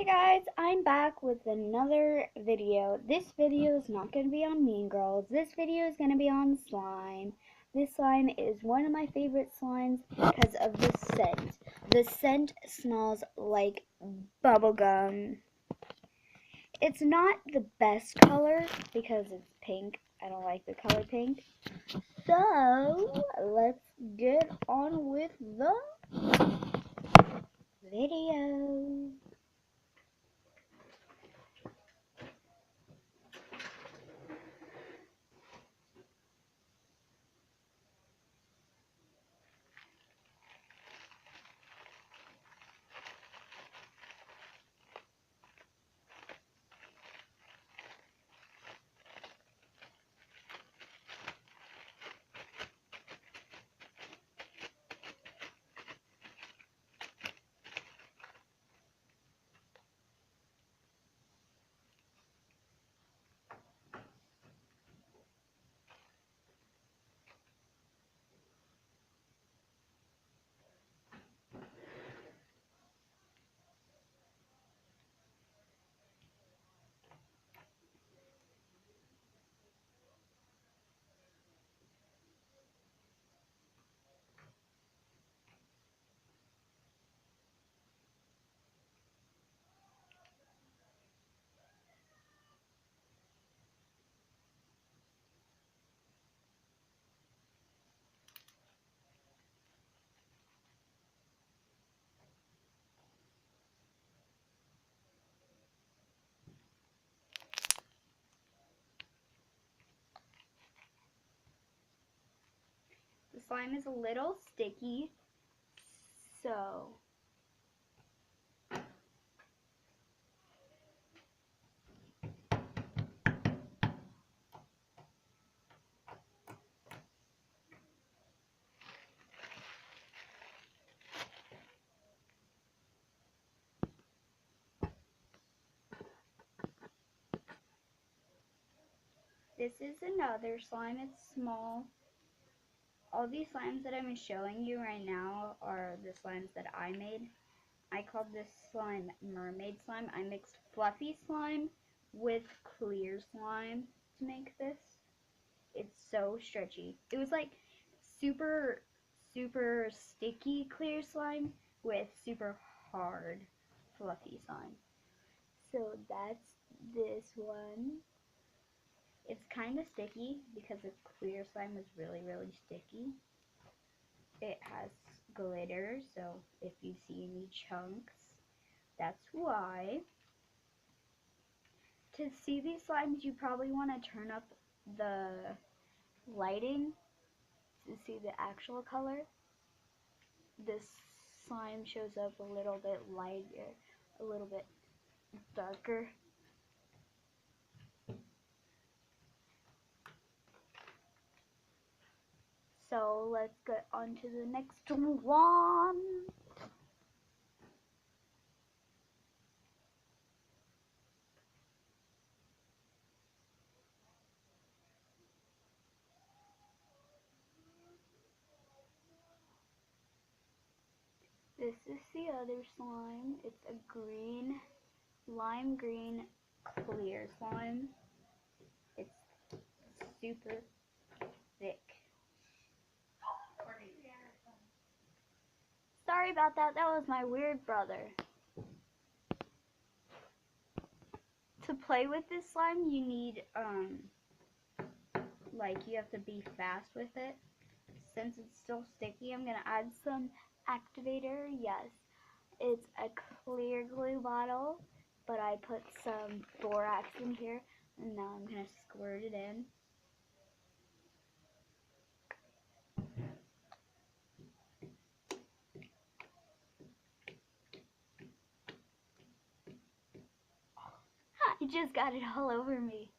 Hey guys, I'm back with another video. This video is not going to be on Mean Girls. This video is going to be on slime. This slime is one of my favorite slimes because of the scent. The scent smells like bubblegum. It's not the best color because it's pink. I don't like the color pink. So, let's get on with the video. The slime is a little sticky, so this is another slime. It's small. All these slimes that I'm showing you right now are the slimes that I made. I called this slime mermaid slime. I mixed fluffy slime with clear slime to make this. It's so stretchy. It was like super sticky clear slime with super hard fluffy slime. So that's this one. It's kind of sticky because the clear slime is really sticky. It has glitter, so if you see any chunks, that's why. To see these slimes, you probably want to turn up the lighting to see the actual color. This slime shows up a little bit lighter, a little bit darker. So let's get on to the next one. This is the other slime. It's a green, lime green, clear slime. It's super thick. Sorry about that. That was my weird brother. To play with this slime, you need, you have to be fast with it. Since it's still sticky, I'm going to add some activator. Yes, it's a clear glue bottle, but I put some borax in here, and now I'm going to squirt it in. I just got it all over me.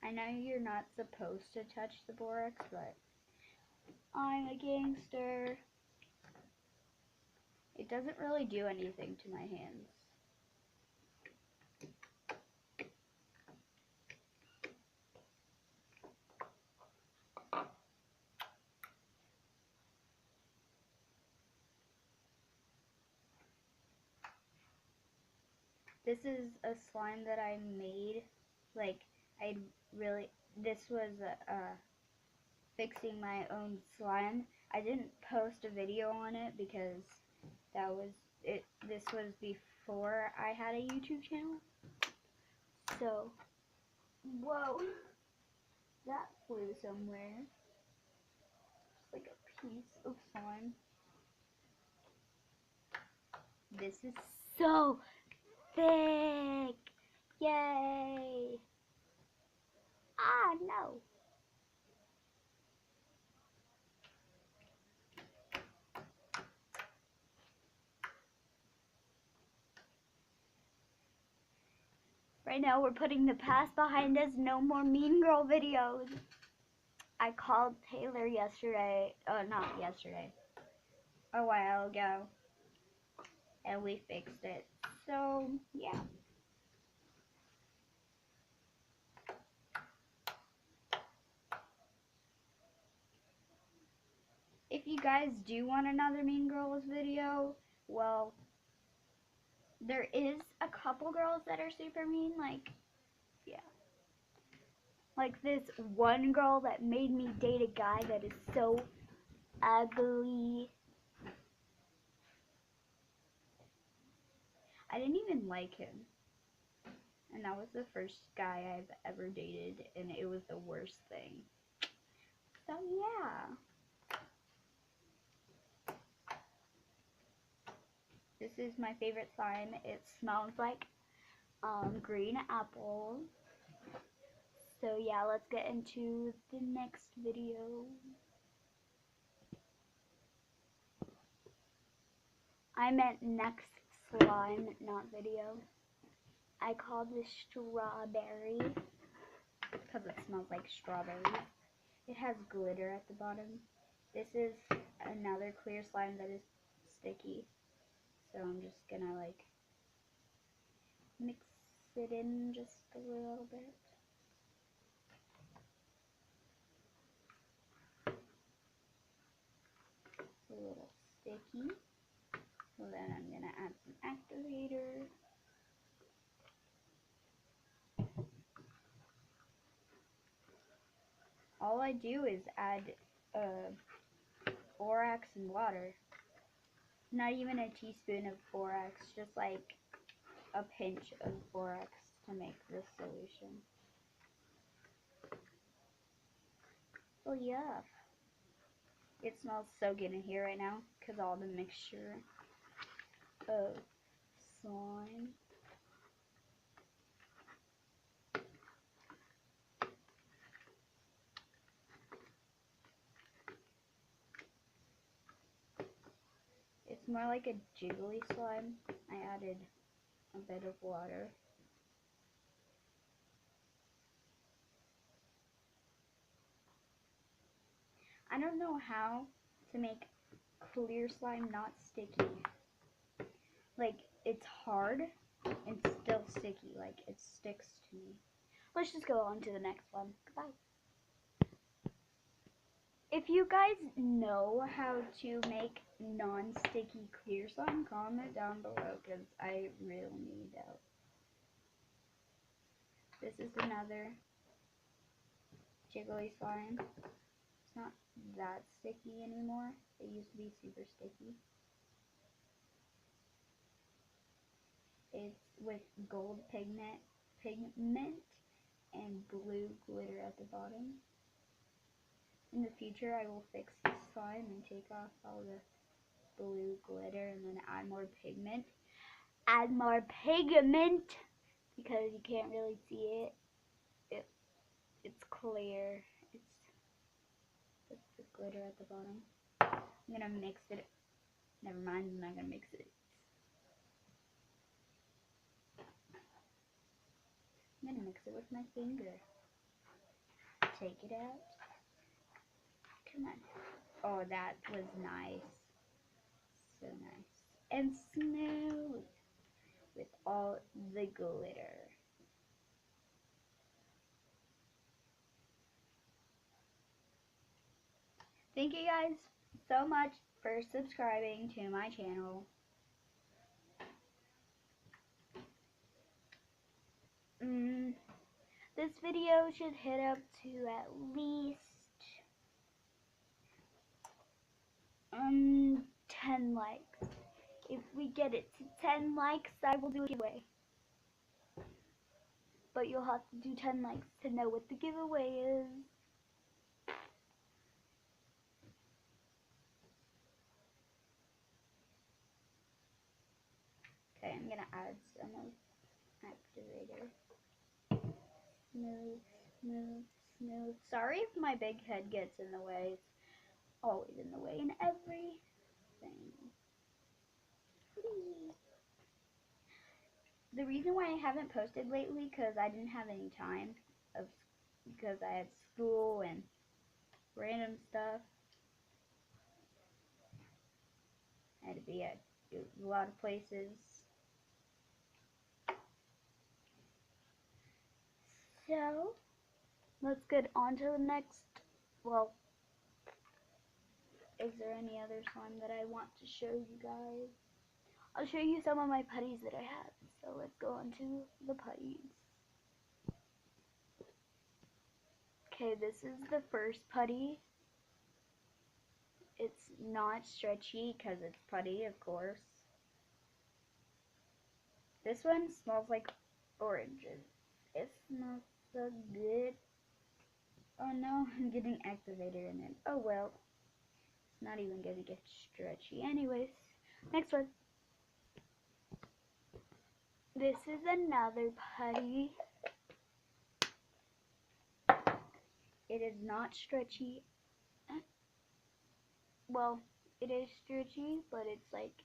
I know you're not supposed to touch the borax, but I'm a gangster. It doesn't really do anything to my hands. This is a slime that I made. Like, this was fixing my own slime. I didn't post a video on it because this was before I had a YouTube channel. So, whoa, that flew somewhere. Just like a piece of slime. This is so thick! Yay! Ah, no! Right now we're putting the past behind us, no more Mean Girl videos. I called Taylor yesterday, not yesterday, a while ago, and we fixed it. So, yeah. If you guys do want another Mean Girls video, well, there is a couple girls that are super mean, like, yeah. Like this one girl that made me date a guy that is so ugly. I didn't even like him. And that was the first guy I've ever dated, and it was the worst thing. So yeah. This is my favorite slime. It smells like green apple. So yeah, let's get into the next video. I meant next slime, not video. I called this strawberry because it smells like strawberries. It has glitter at the bottom. This is another clear slime that is sticky. So I'm just gonna like mix it in just a little bit. It's a little sticky. So then I'm gonna add some activator. All I do is add borax and water. Not even a teaspoon of borax, just like a pinch of borax to make this solution. Oh yeah. It smells so good in here right now because all the mixture of slime. It's more like a jiggly slime. I added a bit of water. I don't know how to make clear slime not sticky. Like, it's hard and still sticky. Like, it sticks to me. Let's just go on to the next one. Goodbye. If you guys know how to make non-sticky clear slime, comment down below because I really need help. This is another jiggly slime. It's not that sticky anymore. It used to be super sticky. It's with gold pigment and blue glitter at the bottom. In the future, I will fix this slime and take off all the blue glitter and then add more pigment. Add more pigment because you can't really see it. It's clear. It's just the glitter at the bottom. I'm gonna mix it. Never mind, I'm not gonna mix it. I'm gonna mix it with my finger. Take it out. Come on. Oh, that was nice. So nice. And smooth with all the glitter. Thank you guys so much for subscribing to my channel. This video should hit up to at least 10 likes. If we get it to 10 likes, I will do a giveaway. But you'll have to do 10 likes to know what the giveaway is. Okay, I'm gonna add some activator. Smooth, smooth, smooth. Sorry if my big head gets in the way. It's always in the way in everything. Please. The reason why I haven't posted lately because I didn't have any time because I had school and random stuff. I had to be at a lot of places. So, let's get on to the next. Well, is there any other slime that I want to show you guys? I'll show you some of my putties that I have. So let's go on to the putties. Okay, this is the first putty. It's not stretchy because it's putty, of course. This one smells like oranges. It smells so good. Oh no, I'm getting activator in it. Oh well. It's not even gonna get stretchy. Anyways, next one. This is another putty. It is not stretchy. Well, it is stretchy, but it's like